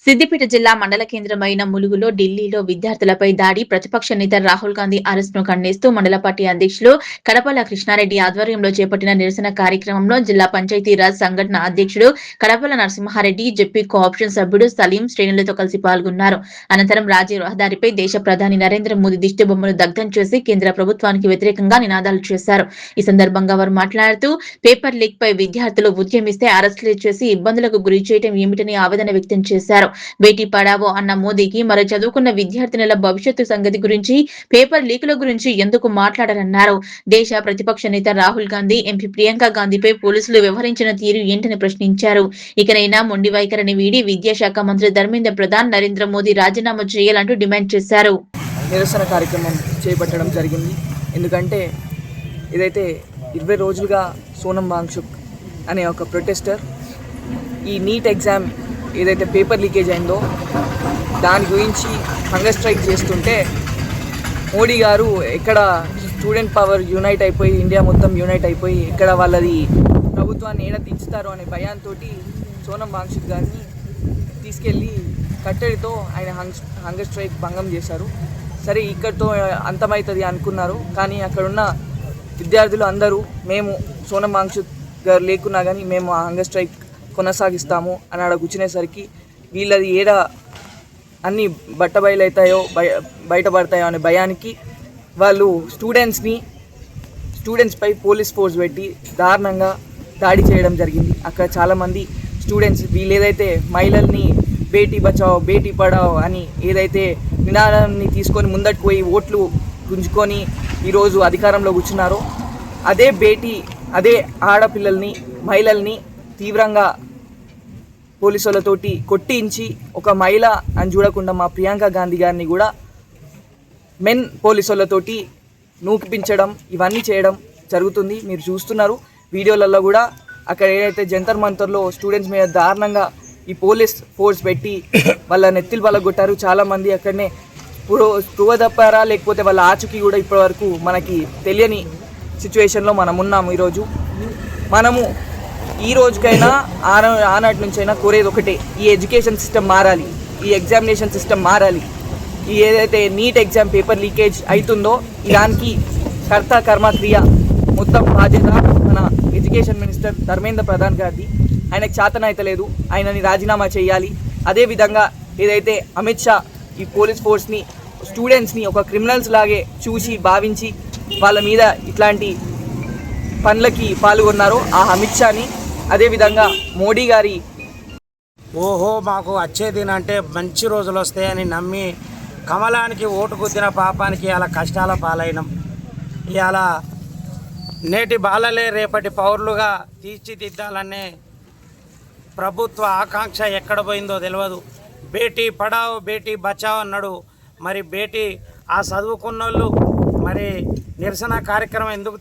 సిద్దిపేట జిల్లా మండల కేంద్రమైన ములుగులో ఢిల్లీలో విద్యార్థులపై దాడి ప్రతిపక్ష నేత రాహుల్ గాంధీ అరెస్టును ఖండిస్తూ మండల పార్టీ అధ్యక్షులు కడపల కృష్ణారెడ్డి ఆధ్వర్యంలో చేపట్టిన నిరసన కార్యక్రమంలో జిల్లా పంచాయతీరాజ్ సంఘటన అధ్యక్షుడు కడపల నరసింహారెడ్డి జెపీ కోఆప్షన్ సభ్యుడు సలీం శ్రేణులతో కలిసి పాల్గొన్నారు. అనంతరం రాజీవ్ రహదారిపై దేశ ప్రధాని నరేంద్ర మోదీ దిష్టిబొమ్మను దగ్ధం చేసి కేంద్ర ప్రభుత్వానికి వ్యతిరేకంగా నినాదాలు చేశారు. ఈ సందర్భంగా వారు మాట్లాడుతూ పేపర్ లీక్ పై విద్యార్థులు ఉద్యమిస్తే అరెస్టులు చేసి ఇబ్బందులకు గురి చేయడం ఏమిటని ఆవేదన వ్యక్తం చేశారు. బేటీ పడావో అన్న మోదీకి మరి చదువుకున్న విద్యార్థినుల భవిష్యత్తు సంగతి గురించి పేపర్ లీకుల గురించి ఎందుకు మాట్లాడారన్నారు. దేశ ప్రతిపక్ష నేత రాహుల్ గాంధీ ఎంపీ ప్రియాంక గాంధీపై పోలీసులు వ్యవహరించిన తీరు ఏంటని ప్రశ్నించారు. ఇకనైనా మొండి వైఖరిని వీడి విద్యాశాఖ మంత్రి ధర్మేంద్ర ప్రధాన్ నరేంద్ర మోదీ రాజీనామా చేయాలంటూ డిమాండ్ చేశారు. నిరసన కార్యక్రమం చేపట్టడం జరిగింది. ఎందుకంటే ఇదైతే 20 రోజులుగా సోనం వాంగ్చుక్ అనే ఒక ప్రొటెస్టర్ ఈ నీట్ ఎగ్జామ్ ఏదైతే పేపర్ లీకేజ్ అయిందో దాని గురించి హంగర్ స్ట్రైక్ చేస్తుంటే మోడీ గారు ఎక్కడ స్టూడెంట్ పవర్ యూనైట్ అయిపోయి ఇండియా మొత్తం యూనైట్ అయిపోయి ఎక్కడ వాళ్ళది ప్రభుత్వాన్ని ఏడ దించుతారో అనే భయంతో సోనం వాంగ్చుక్ గారిని తీసుకెళ్ళి కట్టడితో ఆయన హంగర్ స్ట్రైక్ భంగం చేశారు. సరే ఇక్కడితో అంతమవుతుంది అనుకున్నారు, కానీ అక్కడున్న విద్యార్థులు అందరూ మేము సోనం వాంగ్చుక్ గారు లేకున్నా కానీ మేము ఆ హంగర్ స్ట్రైక్ కొనసాగిస్తాము అని అక్కడ కూర్చునేసరికి వీళ్ళది ఏడా అన్నీ బట్టబయలవుతాయో బయటపడతాయో అనే భయానికి వాళ్ళు స్టూడెంట్స్పై పోలీస్ ఫోర్స్ పెట్టి దారుణంగా దాడి చేయడం జరిగింది. అక్కడ చాలామంది స్టూడెంట్స్ వీళ్ళు ఏదైతే మహిళల్ని బేటీ బచావో బేటీ పడావో అని ఏదైతే నినాదాన్ని తీసుకొని ముందటికి పోయి ఓట్లు గుంజుకొని ఈరోజు అధికారంలో కూర్చున్నారో అదే ఆడపిల్లల్ని మహిళల్ని తీవ్రంగా పోలీసులతోటి కొట్టించి ఒక మహిళ అని చూడకుండా మా ప్రియాంక గాంధీ గారిని కూడా మెన్ పోలీసులతోటి నూకిపించడం ఇవన్నీ చేయడం జరుగుతుంది. మీరు చూస్తున్నారు వీడియోలలో కూడా. అక్కడ ఏదైతే జంతర్ మంతర్లో స్టూడెంట్స్ మీద దారుణంగా ఈ పోలీస్ ఫోర్స్ పెట్టి వాళ్ళ నెత్తిలు పలగొట్టారు. చాలామంది అక్కడనే స్పృహ తప్పారా లేకపోతే వాళ్ళ ఆచూకీ కూడా ఇప్పటివరకు మనకి తెలియని సిచ్యువేషన్లో మనం ఉన్నాము. మనము ఈ రోజుకైనా ఆనాటి నుంచైనా కోరేది ఒకటే, ఈ ఎడ్యుకేషన్ సిస్టమ్ మారాలి, ఈ ఎగ్జామినేషన్ సిస్టమ్ మారాలి. ఈ ఏదైతే నీట్ ఎగ్జామ్ పేపర్ లీకేజ్ అవుతుందో దానికి కర్త కర్మ క్రియ మొత్తం బాధ్యత మన ఎడ్యుకేషన్ మినిస్టర్ ధర్మేంద్ర ప్రధాన్ గారిది. ఆయనకు చేతనైతలేదు, ఆయనని రాజీనామా చేయాలి. అదేవిధంగా ఏదైతే అమిత్ షా ఈ పోలీస్ ఫోర్స్ని స్టూడెంట్స్ని ఒక క్రిమినల్స్ లాగే చూసి భావించి వాళ్ళ మీద ఇట్లాంటి పనులకి పాల్గొన్నారో ఆ అమిత్ షాని అదేవిధంగా మోడీ గారి మాకు వచ్చేదినంటే మంచి రోజులు వస్తాయని నమ్మి కమలానికి ఓటు గుద్దిన పాపానికి ఇలా కష్టాల పాలైనం. ఇలా నేటి బాలలే రేపటి పౌరులుగా తీర్చిదిద్దాలనే ప్రభుత్వ ఆకాంక్ష ఎక్కడ పోయిందో తెలియదు. బేటీ పడావో బేటీ బచావో అన్నాడు. మరి బేటీ ఆ చదువుకున్నోళ్ళు మరి నిరసన కార్యక్రమం ఎందుకు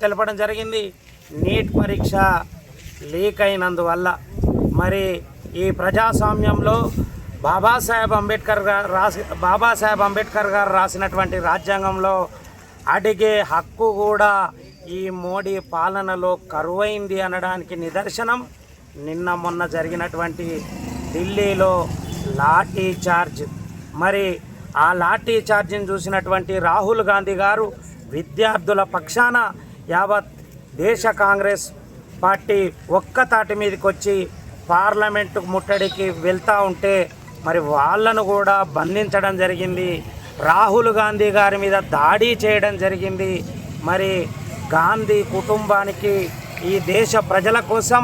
తెలపడం జరిగింది? నీట్ పరీక్ష లీక్ అయినందువల్ల. మరి ఈ ప్రజాస్వామ్యంలో బాబాసాహెబ్ అంబేద్కర్ గారు రాసినటువంటి రాజ్యాంగంలో అడిగే హక్కు కూడా ఈ మోడీ పాలనలో కరువైంది అనడానికి నిదర్శనం నిన్న మొన్న జరిగినటువంటి ఢిల్లీలో లాఠీ చార్జ్. మరి ఆ లాఠీ చార్జిని చూసినటువంటి రాహుల్ గాంధీ గారు విద్యార్థుల పక్షాన యావత్ దేశ కాంగ్రెస్ పార్టీ ఒక్కతాటి మీదకి వచ్చి పార్లమెంటు ముట్టడికి వెళ్తూ ఉంటే మరి వాళ్ళను కూడా బంధించడం జరిగింది. రాహుల్ గాంధీ గారి మీద దాడి చేయడం జరిగింది. మరి గాంధీ కుటుంబానికి ఈ దేశ ప్రజల కోసం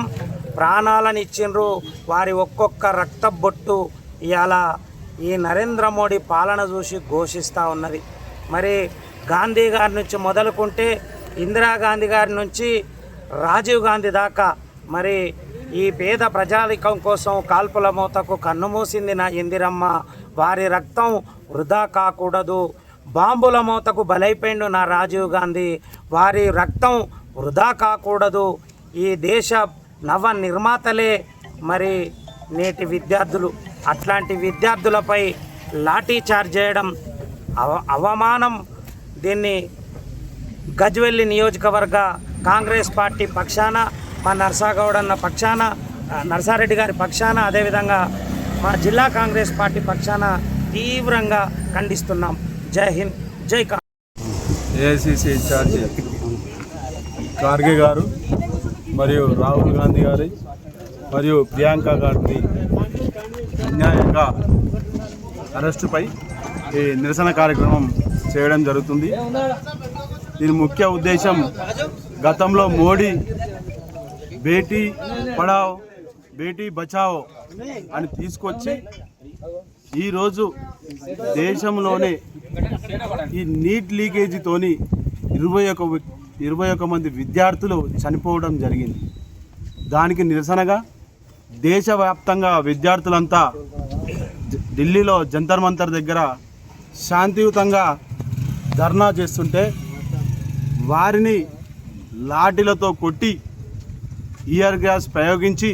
ప్రాణాలను ఇచ్చిండ్రు. వారి ఒక్కొక్క రక్త బొట్టు ఇవాళ ఈ నరేంద్ర మోడీ పాలన చూసి ఘోషిస్తూ ఉన్నది. మరి గాంధీ గారి నుంచి మొదలుకుంటే ఇందిరాగాంధీ గారి నుంచి రాజీవ్ గాంధీ దాకా మరి ఈ పేద ప్రజానికం కోసం కాల్పుల మూతకు కన్నుమూసింది నా ఇందిరమ్మ. వారి రక్తం వృధా కాకూడదు. బాంబుల మూతకు బలైపోయిండు నా రాజీవ్ గాంధీ. వారి రక్తం వృధా కాకూడదు. ఈ దేశ నవ నిర్మాతలే మరి నేటి విద్యార్థులు. అట్లాంటి విద్యార్థులపై లాఠీ చార్జ్ చేయడం అవమానం. దీన్ని గజ్వెల్లి నియోజకవర్గ కాంగ్రెస్ పార్టీ పక్షాన మా నర్సాగౌడ్ అన్న పక్షాన నర్సారెడ్డి గారి పక్షాన అదేవిధంగా మా జిల్లా కాంగ్రెస్ పార్టీ పక్షాన తీవ్రంగా ఖండిస్తున్నాం. జై హింద్, జై కాంగ్రెస్. ఏఐసిసి ఇన్ఛార్జి ఖార్గే గారు మరియు రాహుల్ గాంధీ గారి మరియు ప్రియాంక గారిని అన్యాయంగా అరెస్టుపై ఈ నిరసన కార్యక్రమం చేయడం జరుగుతుంది. దీని ముఖ్య ఉద్దేశం గతంలో మోడీ బేటీ పడావ్ బేటీ బచావో అని తీసుకొచ్చి ఈరోజు దేశంలోనే ఈ నీట్ లీకేజీతోని 21 మంది విద్యార్థులు చనిపోవడం జరిగింది. దానికి నిరసనగా దేశవ్యాప్తంగా విద్యార్థులంతా ఢిల్లీలో జంతర్ మంతర్ దగ్గర శాంతియుతంగా ధర్నా చేస్తుంటే వారిని లాఠీలతో కొట్టి ఇయర్ గ్యాస్ ప్రయోగించి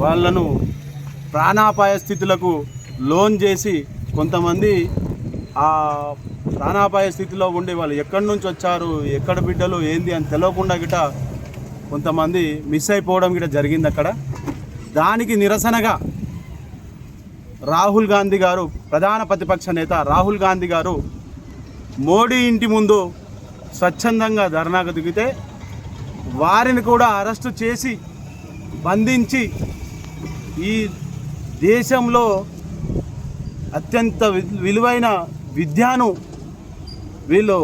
వాళ్ళను ప్రాణాపాయ స్థితులకు లోన్ చేసి కొంతమంది ఆ ప్రాణాపాయ స్థితిలో ఉండి వాళ్ళు ఎక్కడి నుంచి వచ్చారు, ఎక్కడ బిడ్డలు ఏంది అని తెలియకుండా గిట కొంతమంది మిస్ అయిపోవడం గిట జరిగింది అక్కడ. దానికి నిరసనగా రాహుల్ గాంధీ గారు, ప్రధాన ప్రతిపక్ష నేత రాహుల్ గాంధీ గారు మోడీ ఇంటి ముందు స్వచ్ఛందంగా ధర్నాకు దిగితే వారిని కూడా అరెస్టు చేసి బంధించి ఈ దేశంలో అత్యంత విలువైన విద్యను వీళ్ళు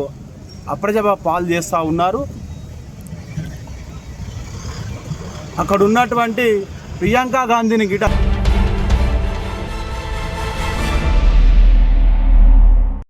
అప్రజభ పాలు చేస్తూ ఉన్నారు. అక్కడ ఉన్నటువంటి ప్రియాంక గాంధీని గిట